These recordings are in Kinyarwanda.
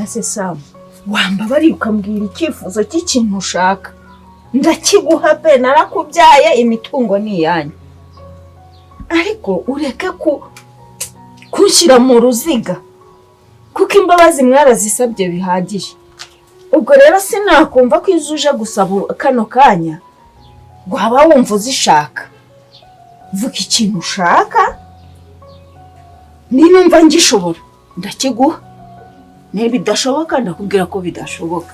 ase Sam wambabari ukambwira icyifuzo cy'ikintu ushaka ndakiguha pe narakubyaye imitungo ni yanyu ariko ureke kunshyira mu ruziga kuko imbabazi mwarazisabye bihagije ubwo rero sinakumva ko izuje gusaba kano kanya waba wumva uzishaka vuga ikintu ushaka ninumva ngishobora ndakiguha niba bidashoboka ndakubwira ko bidashoboka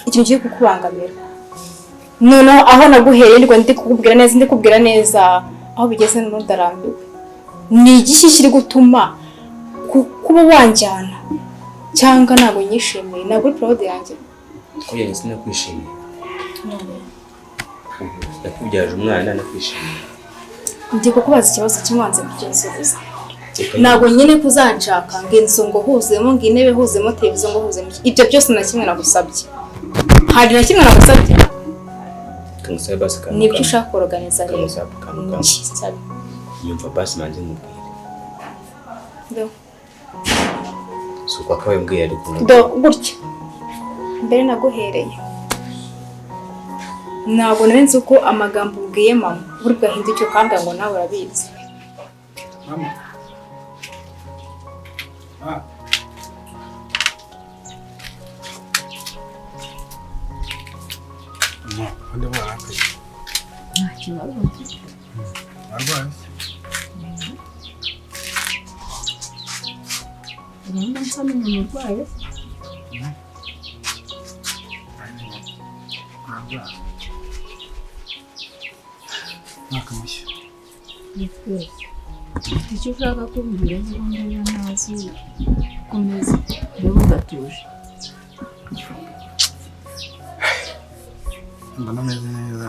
ikintu kigiye kukubangamira noneho aho naguhereye ndi kukubwira neza aho bigeze n'udarambiwe ni igiki kiri gutuma kuba wanjyana cyangwa ntabwo nyishimiye ntabwo uri proud yanjye oya nzi nakwishimiye nakubyaje umwana nakwishimiye ndi kukubaza ikibazo kimwanze kugenzuza ntabwo nyine kuzanshaka ngenzo ngo huzemo ngintebe huzemo televiziyo ngo huzemo ibyo byose na kimwe nagusabye hari na kimwe nagusabye kamusaba basi kandi nibyo ushaka organiza rero yumva basi nanjye mubwire ndo suko akawe mbwiye ariko ndo gutya mbere naguhereye ntabwo narenze uko amagambo ubwiye mama buri bwahinda icyo kandi ngo nawe urabizi mama Ande barakaye. Nta kibazo mfite. Arwaye. Urumva nsa n'umurwayi? Nakamushya. Yitwe. Icyo ushaka kumbwira n'ubundi ntazi komeza rero ugatuje. Mbona meze neza.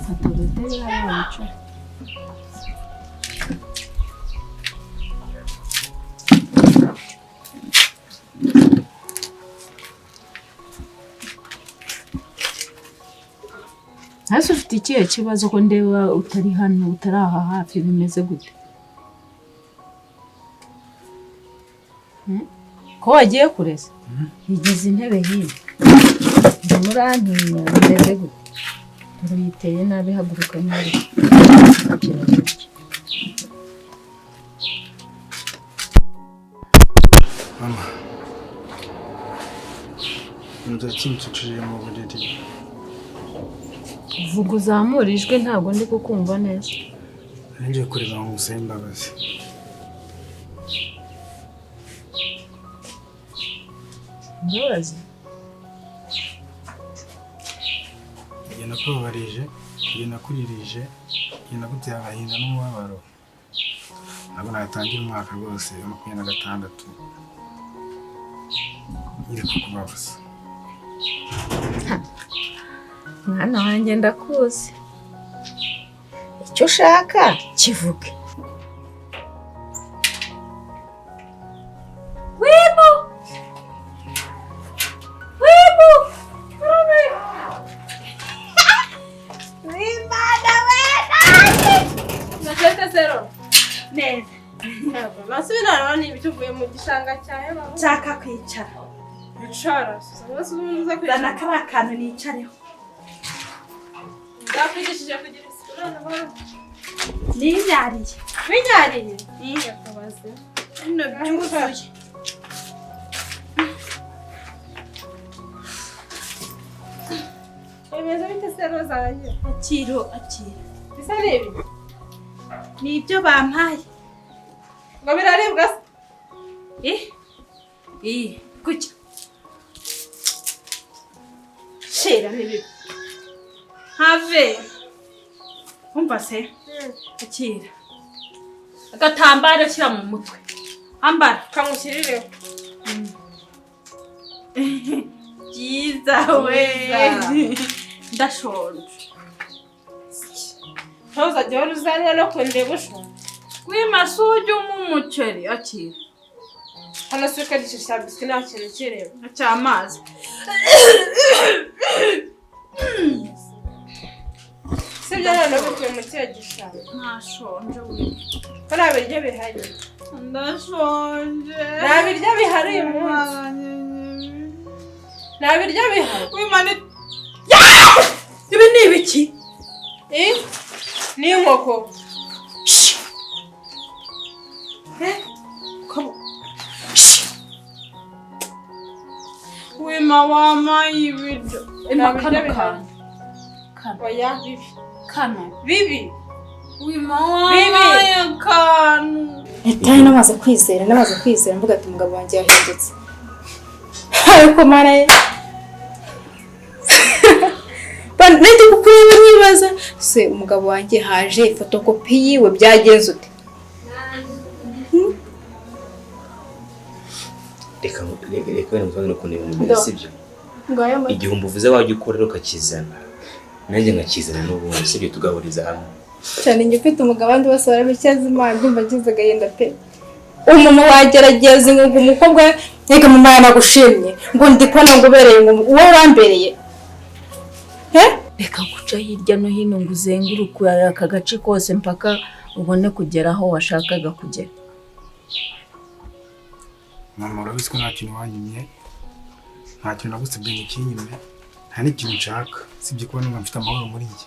Fata udutebe hariya wicara. Hasi ufite ikihe kibazo ko ndeba utari hano utari aha hafi bimeze gute? Ko wagiye kureza? Yigize intebe hino. Murantinya bimeze gute? Uruyiteye nabi haguruka nabi. Mama. Nzakincucije mu buriri. Vuga uzamurijwe ntabwo ndi kukumva neza. Ngiye kureba ngo usabe imbabazi. Imbabazi? Igena kubabarije, igena kuririje, igena gutera agahinda n'umubabaro. Ntabwo natangira umwaka rwose wa 26. Iri kukubabaza. Mwana wanjye ndakuzi. Icyo ushaka kivuge. Wibu! Wibu! Wimana wena! Nashaka zero. Neza. Basubira rero ni bituvuye mu gishanga cyawe baba. Nshaka kwicara. Bicara. Sasa kwicara. Dana kara kantu nicareho. Ndakwigishije kugira isuku none Ninyariye. winyariye. Niye kabaze. Bino byuzuye. Bimeze bite sero zanjye? Akiro. Bisa nibi. Nibyo bampaye. Ngo biraribwa se? Kuki. Shera nibi. Have. Umva se. Akira. Agatambaro shyira mu mutwe. Ambara Kamushyirireho. Jiza we. Ndashonje. Ntuzajya wari uzanira no kundeba ushonje. Wimasuju mu muceri akira. hano se ukagisha cya biswi nta kintu kireba cy'amazi. sibyo noneho bikuye mu kiyo gishanga Ntashonje we. ko nta biryo bihari Ndashonje. nta biryo bihari uyu munsi nta biryo bihari Wimane. Ibi ni ibiki? ni inkoko Wima wamaye ibiryo. nta biryo bihari Kano. oya bibi Kano. bibi Wima wamaye akantu. Ntari namaze kwizera mvuga ati umugabo wanjye yahindutse. Ariko mara ye. Nende kukureba nibaza se umugabo wanjye haje fotokopi yiwe byagenze ute? reka wenda muvanga ukuntu ibintu bimeze sibyo. Ngayo Igihumbi uvuze wajya ukorera ukakizana nanjye nkakizana n'ubundi sibyo tugahuriza hamwe. cyane njye ufite umugabo abandi bose barabicyaza Imana ndumva ngize agahinda pe. Umuntu wagerageza ngo umukobwa reka mama yanagushimye ngo ndikona ngo ubereye ngo uwo wambereye. Reka guca hirya no hino ngo uzenguruke aka gace kose mpaka ubone kugera aho washakaga kugera. mama urabizi ko nta kintu wanyimye, nta kintu nagusabye ngo ukinyime, nta n'ikintu nshaka sibye kuba numva mfite amahoro muri njye.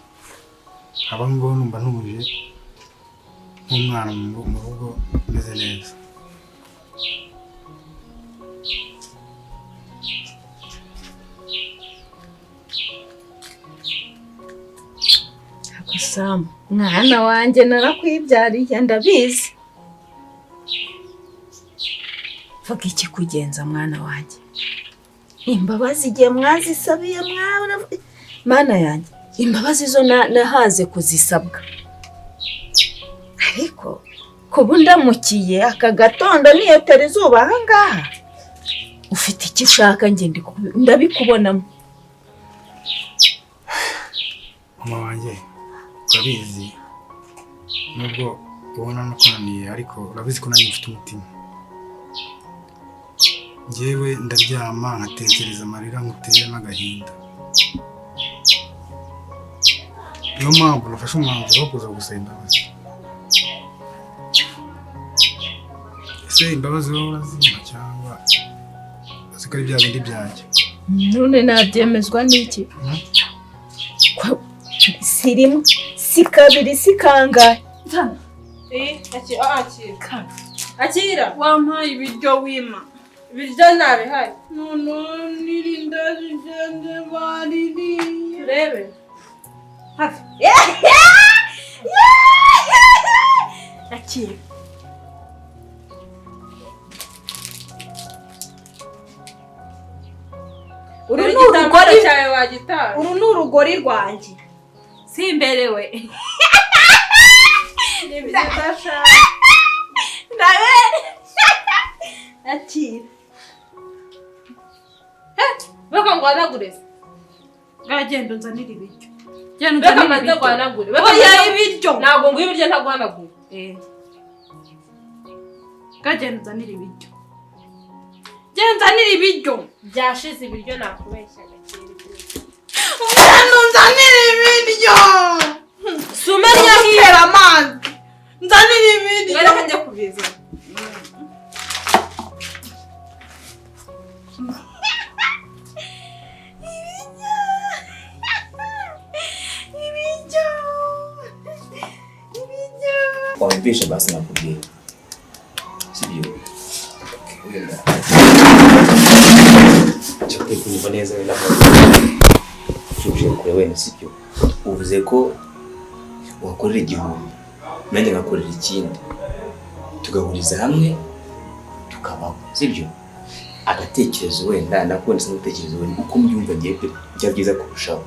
aba ngo numva ntuje nk'umwana mu rugo meze neza. Sam, mwana wanjye narakwibyariye ndabizi. Vuga iki kugenza mwana wanjye? Imbabazi igihe mwazisabiye mwabona mana yanjye. Imbabazi zo nahaze kuzisabwa. Ariko kuba ndamukiye aka gatondo niyo tari zuba aha ngaha. Ufite iki ushaka njye ndabikubonamo. mama wanjye urabizi nubwo ubona nakunaniye ariko urabizi ko nanjye mfite umutima. Njyewe ndaryama nkatekereza amarira nkutera n'agahinda. Niyo mpamvu nafashe umwanzuro wo kuza gusaba imbabazi. Ese imbabazi wowe urazima cyangwa uzi ko ari bya bindi byanjye? None nabyemezwa n'iki? Si rimwe, si kabiri, si kangahe. akira Wampaye ibiryo wima. ibiryo ntabihari None nirindaje igende baririye. urebe Hafi. Akira. uru ni urugori cyawe wagitaye. Uru ni urugori rwanjye. Simberewe. ni byiza sha Nawe. Akira. baka ngo wanagure Gagenda unzanira ibiryo. Genda baka unzanira maze ibiryo. guhanagure Oya ibiryo. ntabwo ngo ibiryo ntaguhanagure Gagenda unzanira ibiryo. Genda unzanira ibiryo. byashize ibiryo nakubeshya gakira Genda unzanira ibiryo. sumenya Hera amazi. Nzanira ibiryo. ngara kajya kubiza Wabibisha basi nakubwira sibyo. Wenda cyakwiye kunyumva neza wenda tuje kure wenda sibyo. Uvuze ko wakorera igihumbi nanjye ngakorera ikindi tugahuriza hamwe tukabaho sibyo. Agatekerezo wenda nakubona se gutekereza wenda uko mbyumva ngiye bya byiza kurushaho.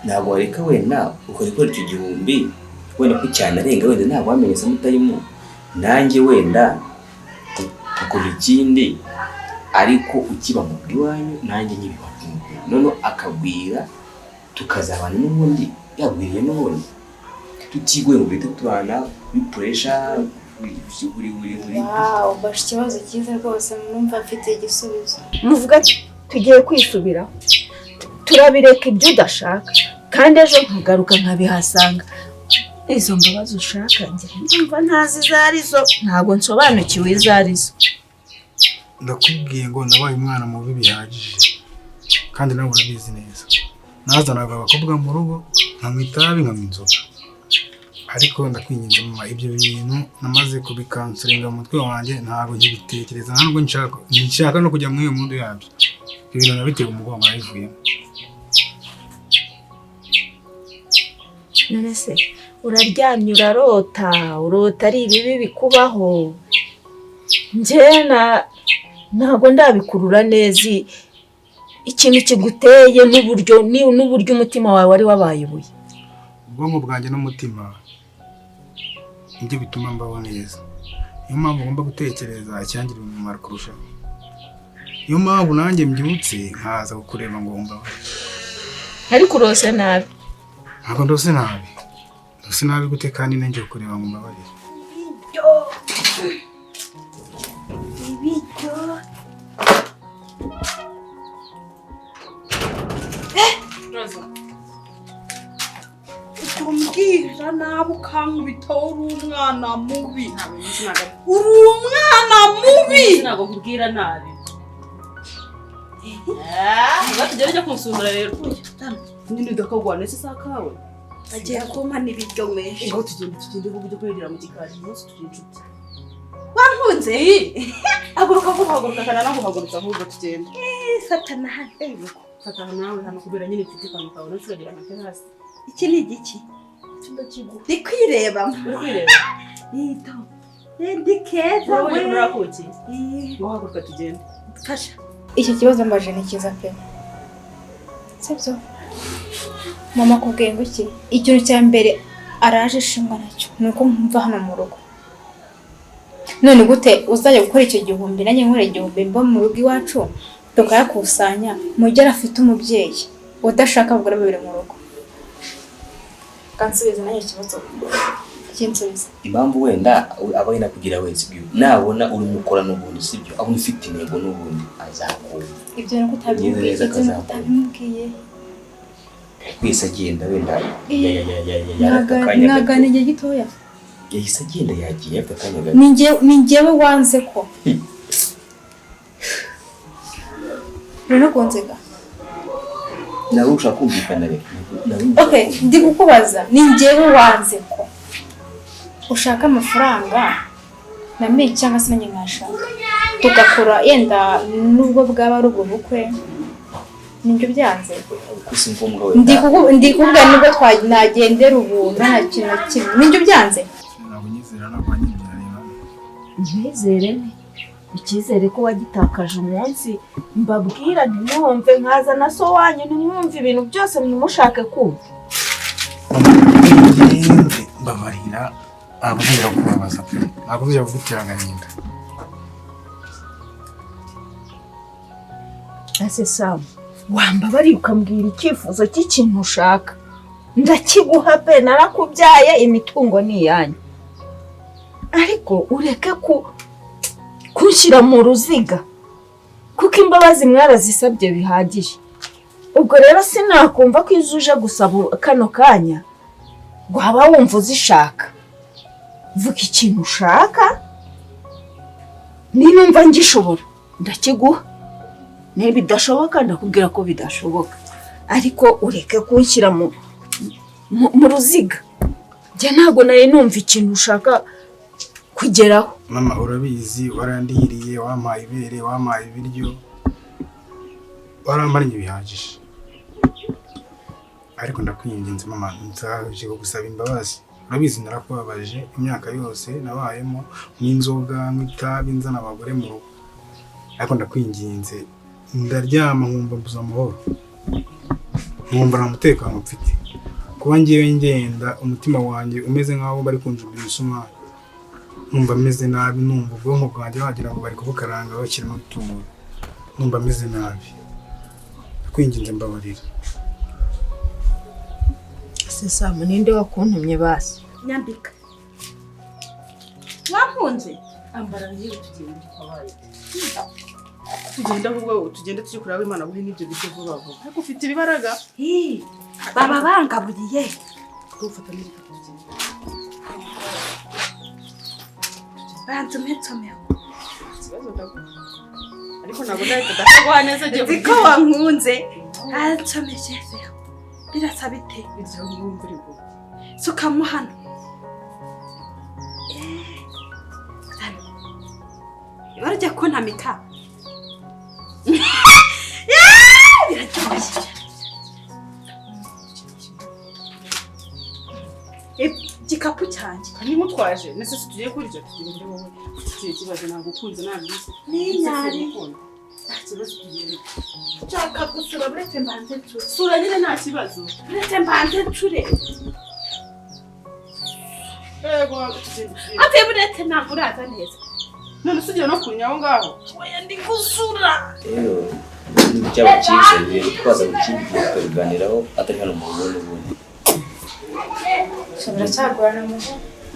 Ntabwo wareka wenda ukorera icyo gihumbi wenda ko cyane arenga wenda ntabwo wamenyesa mutayimo nanjye wenda ukora ikindi ariko ukiba mu bwiwanyu nanjye nyibiba none akabwira tukazabana n'ubundi yabwiriye n'ubundi tutigoye ngo bite tubana bipuresha uri Wow, mbasha ikibazo cyiza rwose numva mfite igisubizo. muvuga tugiye kwisubiraho turabireka ibyo udashaka kandi ejo nkagaruka nkabihasanga izo mbabazi ushaka njye ndumva ntazi izo arizo ntabwo nsobanukiwe izo arizo. ndakubwiye ngo nabaye umwana mubi bihagije kandi nawe urabizi neza. Nazanaga abakobwa mu rugo nkanywa itabi nkanywa inzoga, ariko ndakwinginze mama, ibyo bintu namaze kubikansuringa mu mutwe wanjye, ntabwo nkibitekereza, ntabwo nshaka no kujya muri iyo mundu yabyo. Ibyo bintu nabiteye umugongo nabivuyemo. None se uraryamye urota ari ibibi bikubaho? Njye ntabwo ndabikurura neza ikintu kiguteye n'uburyo umutima wawe wari wabayebuye. Ubwonko bwanjye n'umutima nibyo bituma mbaho neza. Niyo mpamvu ngomba gutekereza icyangirira umumaro kurushaho. Niyo mpamvu nanjye mbyutse nkaza kukureba ngo mbaho. Ariko urose nabi. Ntabwo ndose nabi. Ndose nabi gute kandi nanjye kukureba ngo mbabarire? Ibyo. Umbwira nabi ukankubita uri umwana mubi. Uri umwana mubi. Ntabwo nkubwira nabi. Batugera ujya kumusura rero. Nyine udakagwana ese sakawe. Agiye kumana ibiryo menshi. Ngo tugende ho bujye kwirira mu gikari umunsi turi inshuti. Wankunze? Haguruka kana naho hagurutsa ahubwo tugende. Satana hano. Fata nawe hano kubera nyine mfite kantu kawe nashuragira amake hasi. Iki ni igiki? Cyumba kigo. Ndi kwireba. Uri kwireba? Yito. Ndi keza we. Wowe urakuki? Ngo haguruka tugende. Fasha. Icyo kibazo mbaje ni cyiza pe. Sibyo? Mama kubwiye ngo iki? Ikintu cya mbere araje shingwa nacyo. Nuko mva hano mu rugo. None gute uzajya gukora icyo gihumbi nanjye nkore igihumbi mba mu rugo iwacu tukayakusanya mugera afite umubyeyi udashaka kugura bibiri mu rugo. Kansubiza nanjye ikibazo. Kinsubiza. Impamvu wenda aba yina kugira wese ibyo nabona uri mukora n'ubundi sibyo, abo ufite intego n'ubundi azakora. Ibyo nuko utabimubwiye. Kwese agenda wenda nagana igihe gitoya. Yahise agenda yagiye akakanya gato. Ni njyewe wanze ko. Rero konzega. Nawe ushaka kumvikana rero. Okay, ndi kukubaza ni njyewe wanze ko ushaka amafaranga na me cyangwa se nanjye nkashaka tugakora yenda nubwo bwaba ari ubwo bukwe ninjye byanze. Kusi ngombwa wenda. Ndi kuvuga nubwo twanagendera ubuntu nta kintu kimwe ninjye byanze. Ntabwo nyizera ntabwo nyizera. Nizere icyizere ko wagitakaje umunsi mbabwira ntimwumve nkaza na so wanyu ntimwumve ibintu byose mumushake kumva. Mbabarira ntabwo nzira kubabaza pe, ntabwo nzira kugutera agahinda. Ese Samu wambabariye ukambwira icyifuzo cy'ikintu ushaka ndakiguha pe, narakubyaye imitungo ni iyanyu, ariko ureke kunshyira mu ruziga kuko imbabazi mwarazisabye bihagije. Ubwo rero sinakumva ko izo uje gusaba kano kanya waba wumva uzishaka. Vuga ikintu ushaka ninumva ngishobora ndakiguha, niba bidashoboka ndakubwira ko bidashoboka, ariko ureke kunshyira mu ruziga. Njye ntabwo nari numva ikintu ushaka kugeraho. Mama urabizi warandiriye, wampaye ibere, wampaye ibiryo, waramparanye bihagije, ariko ndakwinginze mama nzaje kugusaba imbabazi. Urabizi narakubabaje imyaka yose nabayemo n'inzoga nk'itabi nzana abagore mu rugo, ariko ndakwinginze ndaryama nkumva mbuza amahoro, nkumva nta mutekano mfite. Kuba ngiye ngenda umutima wanjye umeze nk'aho bari kunjumbira imisumari, numva meze nabi, numva ubwonko bwanjye wagira ngo bari kubukaranga bashyiramo utubura, numva meze nabi. Kwinginze mbabarira. Se Samu ninde wakuntumye basi? Nyambika. wampunze ambara ngiye tugenda kwabaye tugenda ahubwo tugende tujye kureba Imana buri n'ibyo byo vuba vuba ariko ufite ibibaraga baba bangaburiye ufata n'ibyo tugenda bantu metsomeo ikibazo ndaguha ariko ntabwo nahita ndakagwa neza agiye ziko wankunze ansomesheje birasaba ite ibyo ngumva uri bwo sukamu hano barajya kuntamika biraryoshye igikapu cyanjye nimutwaje nese tugiye kurya tugende wowe ufite ikibazo ntabwo ukunze ntabwo n'inyari nta kibazo tugende nshaka gusura buretse mbanze ncure sura nyine nta kibazo buretse mbanze ncure yego tugende ate buretse ntabwo uraza neza none usigiye no kunya aho ngaho oya ndi gusura rero ibintu byaba cyiza rero twaza gukindi tukabiganiraho atari hano mu rugo n'ubundi Shabira cyagorana mu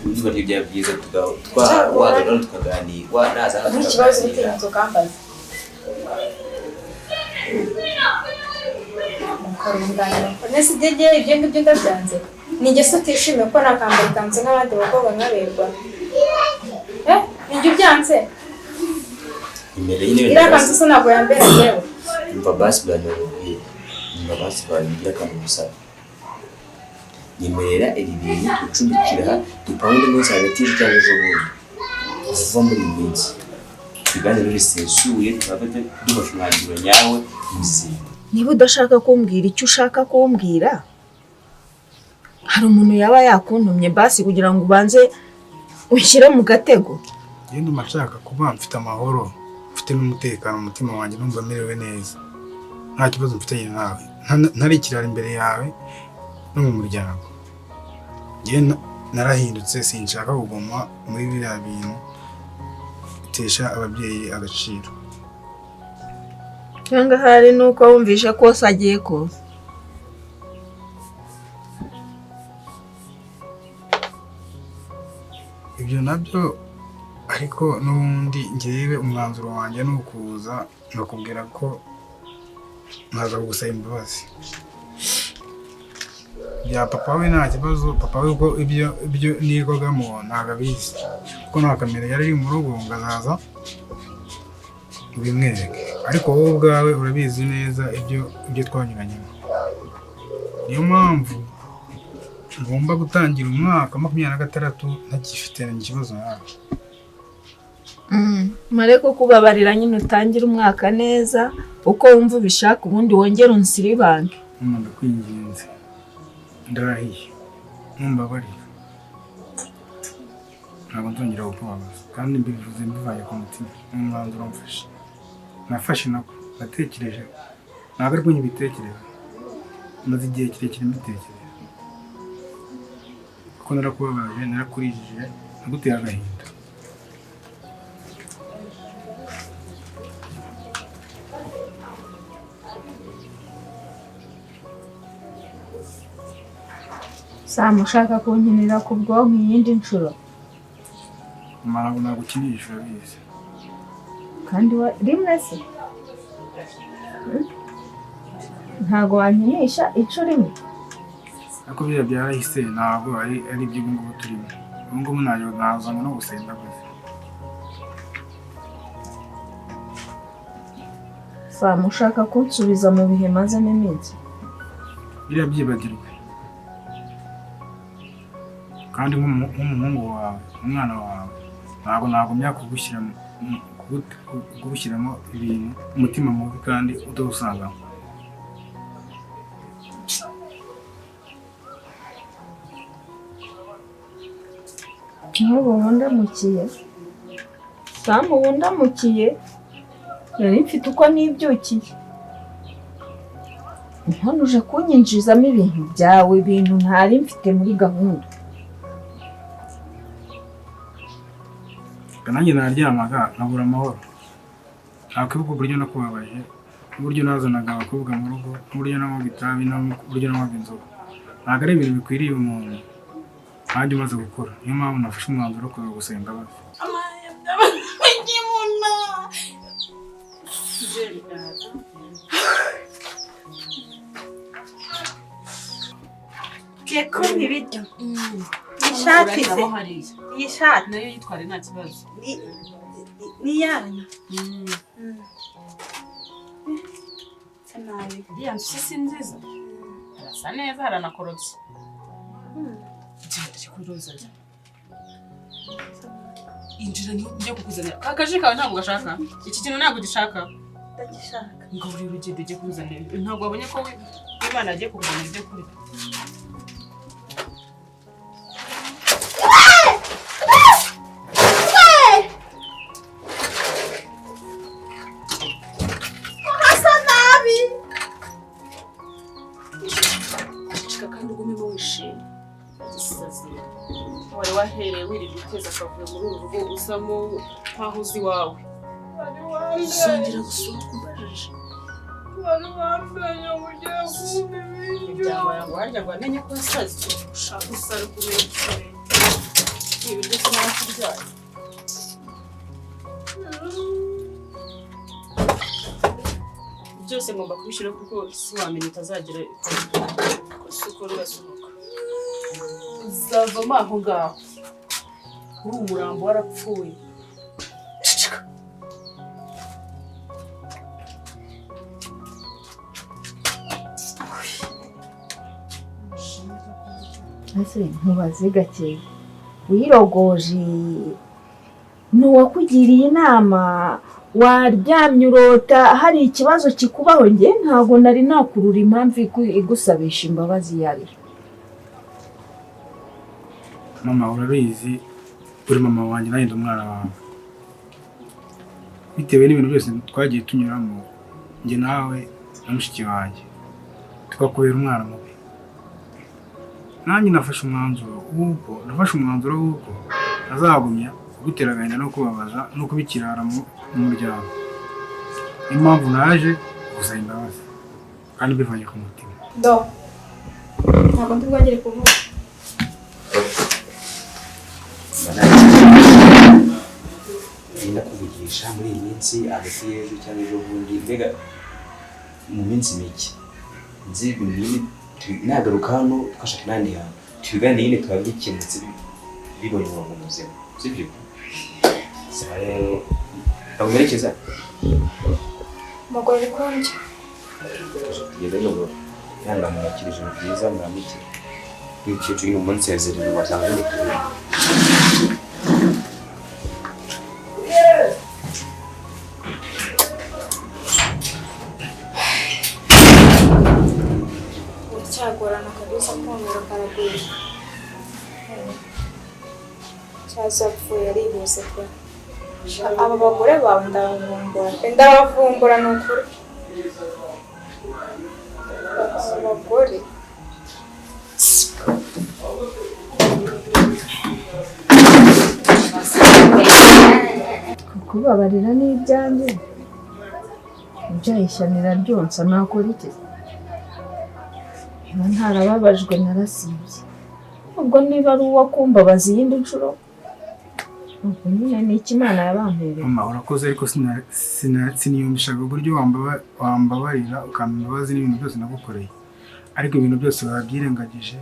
niba ari byaba byiza wahagarara tukaganira naza hano n'ikibazo bitinyutse ukambaza mukarunganira nese igegeye ibyo ngibyo ndabyanze ni ingeso utishimiye ko nakambara ikanzu nk'abandi bakobwa nkaberwa nibyo byanze imbere y'intebe iriya kanzu se ntabwo yambera yewe umva basi bwanyoye umva basi bwanyoye akantu gusa nyemerera iri bintu ducumbikira dupange umunsi hagati y'ejo cyangwa ejo bundi uva muri iyi minsi ibiganiro bisesuye twafate dufashe umwanzuro nyawe muzima niba udashaka kumbwira icyo ushaka kumbwira hari umuntu yaba yakuntumye basi kugira ngo ubanze ushyire mu gatego ngende umashaka kuba mfite amahoro mfite n'umutekano mu mutima wanjye numva merewe neza nta kibazo mfitanye nawe ntari ikirara imbere yawe no mu muryango njye narahindutse sinshaka kuguma muri biriya bintu bitesha ababyeyi agaciro cyangwa hari nuko wumvishe kose agiye koza ibyo nabyo ariko n'ubundi ngewe umwanzuro wanjye ni ukuza nkakubwira ko nkaza gusaba imbabazi bya papa we nta kibazo papa we ko ibyo nirwagamo ntabwo abizi kuko nta kamera yari iri mu rugo ngo azaza ubimwereke ariko wowe ubwawe urabizi neza ibyo twanyuranyemo niyo mpamvu ngomba gutangira umwaka 26 ntakifitanye ikibazo nawe mare ko kubabarira nyine utangira umwaka neza uko wumva ubishaka ubundi wongere unsiribange ndakwinginze ndarahiye numbabarira ntabwo nzongera kukubabaza kandi mbivuze mbivaye ku mutima umwanzuro mfashe nafashe nako natekereje ntabwo ariko nyibitekereza maze igihe kirekire mbitekereza kuko narakubabaje narakurijije naguteye agahinda Sam ushaka kunkinira ku bwonko iyindi nshuro ntabwo nagukinisha urabizi kandi rimwe se ntabwo wankinisha inshuro imwe ariko biriya byarahise ntabwo ari ibyo ubu ngubu turimo ubu ngubu nazanywe no gusenga gusa Sam ushaka kunsubiza mu bihe mazemo iminsi biriya byibagirwe kandi nk'umuhungu wawe umwana wawe ntabwo nagumya kugushyiramo ibintu umutima mubi kandi utawusangamo nk'ubu wundamukiye Sam wundamukiye nari mfite uko nibyukiye none uje kunyinjizamo ibintu byawe ibintu ntari mfite muri gahunda nanjye naryamaga nkabura amahoro nakwibuka uburyo nakubabaje uburyo nazanaga abakobwa mu rugo uburyo nanywaga itabi n'uburyo nanywaga inzoga ntabwo ari ibintu bikwiriye umuntu nanjye umaze gukura. Niyo mpamvu nafashe umwanzuro wo kuza gusaba imbabazi. Ko ibiryo. Ishati se. Iyi shati nayo yitware nta kibazo. Ni yanyu. Nabi. Iriya nzu si nziza. Arasa neza haranakorobye. Genda kuroza. Injira ni ujye kukuzanira. Akaji kawe ntabwo gashaka. Iki kintu ntabwo gishaka. Ndagishaka. Ngo buri rugendo ujye kuzanira. Ntabwo wabonye ko Imana agiye kukuzanira ibyo kurya. Wari wahereye wirirwa uteza akavuyo muri uru rugo usamo nkaho uzi iwawe. Uzongera gusohoka umbaje. Wari wambaye ugiye kumva ibiryo. Warya ngo amenye ko yasaze. Ushaka usara kubera ikirere. Ibiryo sinarakuryaye. Byose ngomba kubishyira kuko si wamenya utazagira isuku rugasohoka. Uzavamo aho ngaho. Uri umurambo warapfuye. Ese ntubaze gake wirogoje n'uwakugiriye inama waryamye urota hari ikibazo kikubaho njye ntabwo nari nakurura impamvu igusabisha imbabazi yari. Mama urabizi uri mama wanjye nanjye umwana wawe. Bitewe n'ibintu byose twagiye tunyuramo njye nawe na mushiki wanjye tukakubera umwana mubi. Nanjye nafashe umwanzuro w'uko azagumya kugutera agahinda no kubabaza no kubikirara mu muryango. Niyo mpamvu naje gusaba imbabazi kandi bivanye ku mutima. Ntabwo ndi bwongere kuvuga. Ndenda kuvugisha muri iyi minsi hagati y'ejo cyangwa ejo bundi mbega mu minsi mike nzi ibintu nagaruka hano twashaka n'ahandi hantu tubigane nyine tuba bikemutse bibonye umurongo muzima sibyo? Saba rero ntabwo merekeza Umugore konje tugeze ngo yangamukira ijoro ryiza muramukire w'ikecuru umunsi yazerera wasanga n'utuye cyagorana kabisa kumvira karaguye. Cyazapfuye arihuse pe. Aba bagore bawe ndabavumbura ni ukuri. Abagore kubabarira n'ibyanjye ibyahishanira ryonsa nakora iki? Niba ntarababajwe narasibye. Ubwo niba ari uwo kumbabaza iyindi nshuro ubwo nyine ni Imana yabampereye. Mama urakoze ariko siniyumvishaga uburyo wambabarira ukampa imbabazi n'ibintu byose nagukoreye. Ariko ibintu byose wabyirengagije.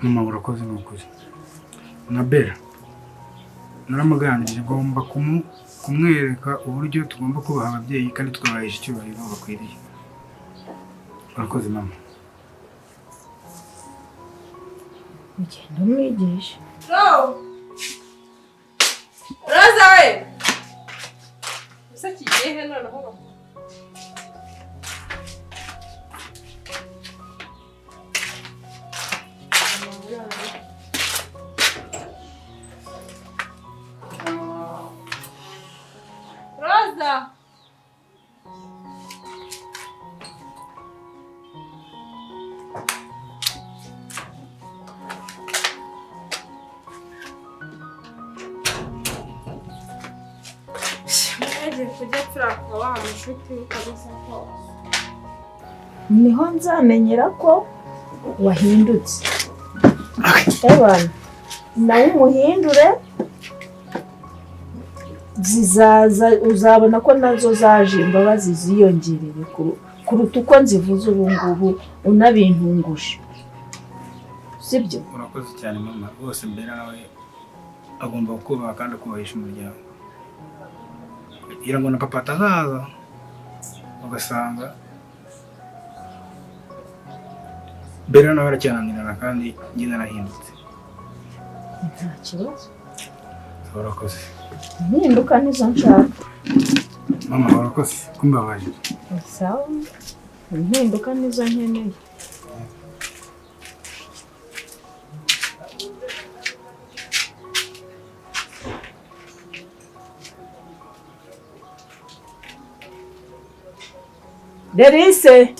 Mama urakoze ni ukuri. Na Bella naramuganirije ngomba kumwereka uburyo tugomba kubaha ababyeyi kandi tukabahisha icyubahiro bakwiriye. Urakoze mama. Ugenda umwigisha. Roza we! Usa kigiye noneho. Roza! kujya turakura wa mushuti kabisa ko. Niho nzamenyera ko wahindutse. ebana nawe umuhindure zizaza uzabona ko nazo zaje imbabazi ziyongereye kuruta uko nzivuze ubu ngubu unabintunguje sibyo. urakoze cyane mama rwose mbere nawe agomba kubaha kandi akubahisha umuryango kugira ngo na papa atazaza ugasanga mbere nawe aracyananirana kandi njye narahindutse. Nta kibazo, urakoze. impinduka nizo nshaka. Mama urakoze kumbabaje. Sawa, impinduka nizo nkeneye. Derise